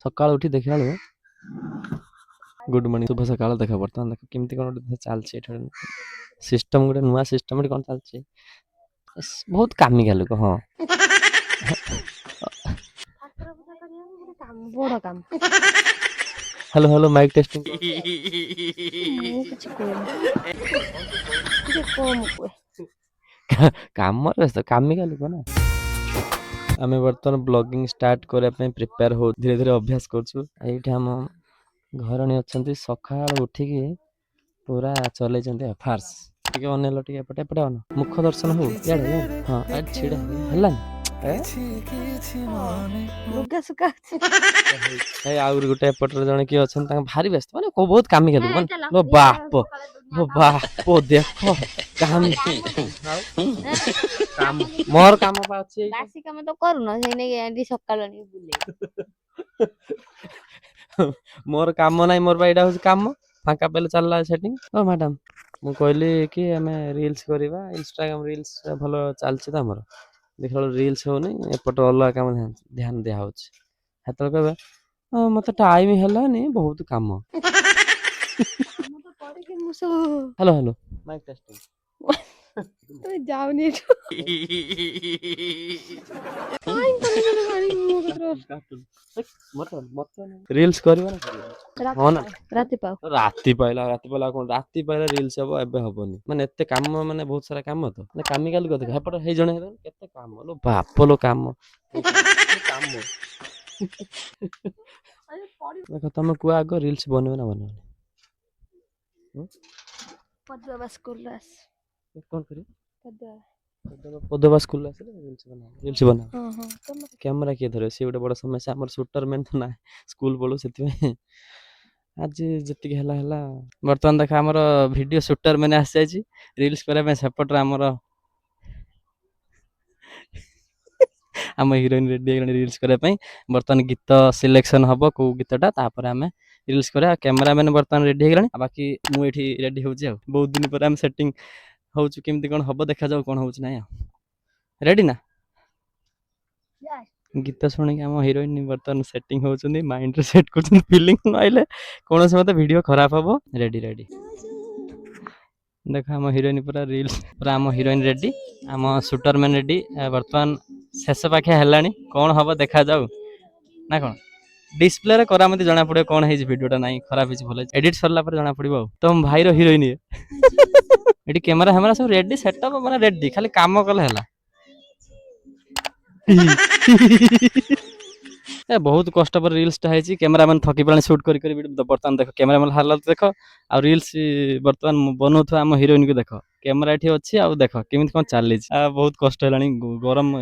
सकाळ उठी देखा गुड मॉर्निंग शुभ सकाळ देखा बर्तमान देख केमती कौन गोटे चलती सिस्टम गोटे नुआ सिस्टम कौन चलती बहुत कामिका लोक हाँ हेलो हेलो माइक टेस्टिंग काम व्यस्त कामिका लोक ना आम बर्तमान ब्लॉगिंग स्टार्ट करने प्रिपेयर हो धीरे धीरे अभ्यास करम घर अच्छा सका उठिकी पूरा चल फार्स टे अनेल टे एपटे एपटे अन मुख दर्शन हो हाँ छिड़ा है आउर गोटे एपटर जड़े किए अच्छा भारी व्यस्त माने बहुत कामी खेलु लो बाप देख काम मोर काम पा अछि बासी काम तो करू न सेने एंडी सकाळ नि बुले मोर काम नाही मोर बाईडा हो काम फांका पहले चलला सेटिंग ओ मैडम मु कहली कि हमें रील्स करबा इंस्टाग्राम रील्स भलो चलछि त हमर देख रील्स होनी एपट अलग काम ध्यान दिया होछि हेतल कहबे मते टाइम हेलानी बहुत काम हेलो हेलो माइक टेस्टिंग तो जाओनी रील्स करबा ना हो ना राति पाइला कोन राति पाइला रील्स हबो एबे हबोनी माने एते काम माने बहुत सारा काम तो माने कामी काल कथि हेपट हे जणे हेबे केते काम लो बाप लो काम देखो तुम कुआ आगो रील्स बनवे ना बनवे पद्मा स्कूल रास कौन करी पद्मा स्कूल रास रील्स बना हां हां कैमरा के धरे से गोटे बड़ समस्या हमर शूटर मैन तो ना स्कूल बोलो सेति आज जति हला हला वर्तमान देखा हमर वीडियो शूटर मैंने आस जाई रील्स करे में सेपट हमर आम हीरोइन रेडी रील्स करने बर्तमान गीत सिलेक्शन हम कौ गीतटा तापर आम रील्स करा कैमरामैन बर्तमान रेडी हो बाकी मुझे रेडी हो बहुत दिन पर सेटिंग होमती कौन हम देखा जाऊ कौन हो रेडी ना गीत शुणी आम हीरोइन बर्तमान सेटिंग होती माइंड रे सेट कर फिलिंग आइले कौन से मत वीडियो खराब हम रेडी रेडी देख आम हीरोइन पूरा रील्स पूरा आम हीरोइन रेडी आम शूटर मैन रेडी बर्तमान शेष पाखे है कौन हम देखा जाऊ ना कौन डिस्प्ले रे करा मते जाना पड़े कौन है वीडियोटा नहीं खराब है भले एडिट सरला पर जाना पड़ो तुम भाई रो हीरोइन ये कैमरा हैमरा सब रेडी सेटअप माने रेडी खाली काम कले हला ए बहुत कष्ट पर रील्स टा है कैमरामैन थकी पड़े शूट कर बर्तमान देख कैमरामैन हालत देख आ रील्स बर्तमान बनौथुआ आम हीरोइन को देख कैमरा एठी अच्छी आ देख केमी कौन चली बहुत कष्ट है गरम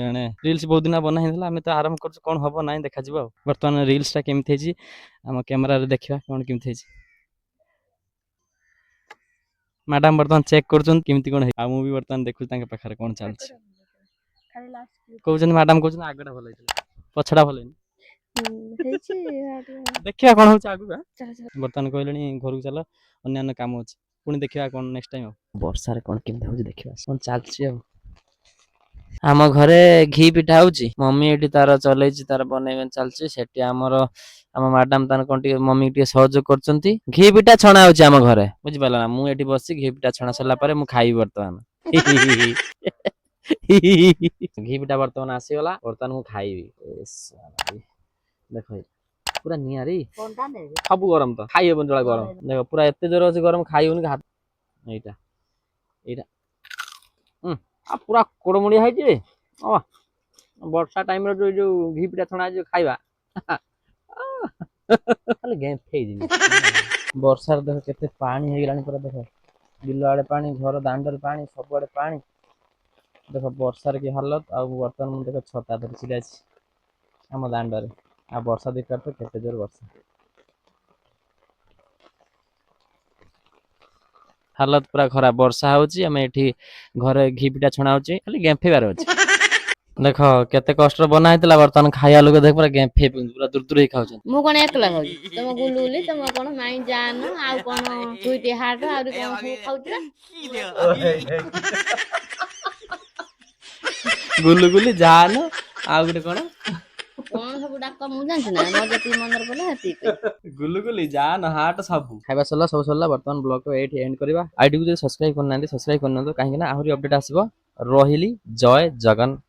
रील्स बहुत दिन बना आम तो आरंभ कर कौन हम ना देखा बर्तमान रील्स टा केमी आम कैमरा देखा कौन केमी मैडम बर्तमान चेक करमती कौन है मुझे बर्तमान देखुँ पाखे कौन चलती कहते मैडम कहते आगटा भल पछड़ा भल देखिए कौन हो बर्तमान कहले घर को चल अन्य काम अच्छे पुणी देखा कौन नेक्स्ट टाइम वर्षा कौन केमती देखा कौन चलती आम घरे घी पिठा होची मम्मी एटी तार चल तार बनई चलती सेठी आमर आम मैडम तान कौन मम्मी टे सहयोग करछंती घी पिठा छणा होची आम घरे बुझि पाला ना मु एटी बसी घी पिठा छणा सरला परे मु खाई बर्तमान घी पिठा बर्तमान आसीगला बर्तमान मु खाइबी देख पूरा नियारी सब गरम तो खाई हेबन जला गरम देख पूरा एते जोर अछि गरम खाई होनी हाथ एटा एटा आ पूरा कोड़मुड़िया है जे ओ वर्षा टाइम रो जो घी पिठा छणा जो खाइबा खाली गेम फेई दी वर्षा देख केते पानी हे गेलानी पूरा देख बिल आड़े पानी घर दांडर पानी सब आड़े पानी देख वर्षार की हालत आ बर्तमान देख छता धरी छिड़ा आम दांडरे आ वर्षा देखा तो केते जोर वर्षा हालत पूरा खराब वर्षा होची हमें एठी घरे घी पिठा छणा होची खाली गेंफेबार होची देख केते कष्ट बना हेतला बर्तमान खाया लोग देख पूरा गेंफे पूरा दूर दूर ही खाउ मु कोन एकला खाउ तुम गुलुली तुम कोन माई जान आ कोन सुईटी हाट आ कोन सब खाउ गुलुगुली जान आ गुटे कोन କଣ ସବୁ ଡାକ ମୁଁ ଜାଣିଛି ନା ମୋର ଯେତିକି ମନରେ ପଡିଲା ସେତିକି ଗୁଲୁଗୁଲି ଜାନ ହାଟ ସବୁ ଖାଇବା ସରିଲା ସବୁ ସରିଲା। ବର୍ତ୍ତମାନ ବ୍ଲଗ ଏଇଠି ଏଣ୍ଡ କରିବା। ଆଇଡିକୁ ଯଦି ସବସ୍କ୍ରାଇବ କରିନାହାନ୍ତି ସବସ୍କ୍ରାଇବ କରିନିଅନ୍ତୁ, କାହିଁକି ନା ଆହୁରି ଅପଡେଟ ଆସିବ। ରହିଲି, ଜୟ ଜଗନ୍ନାଥ।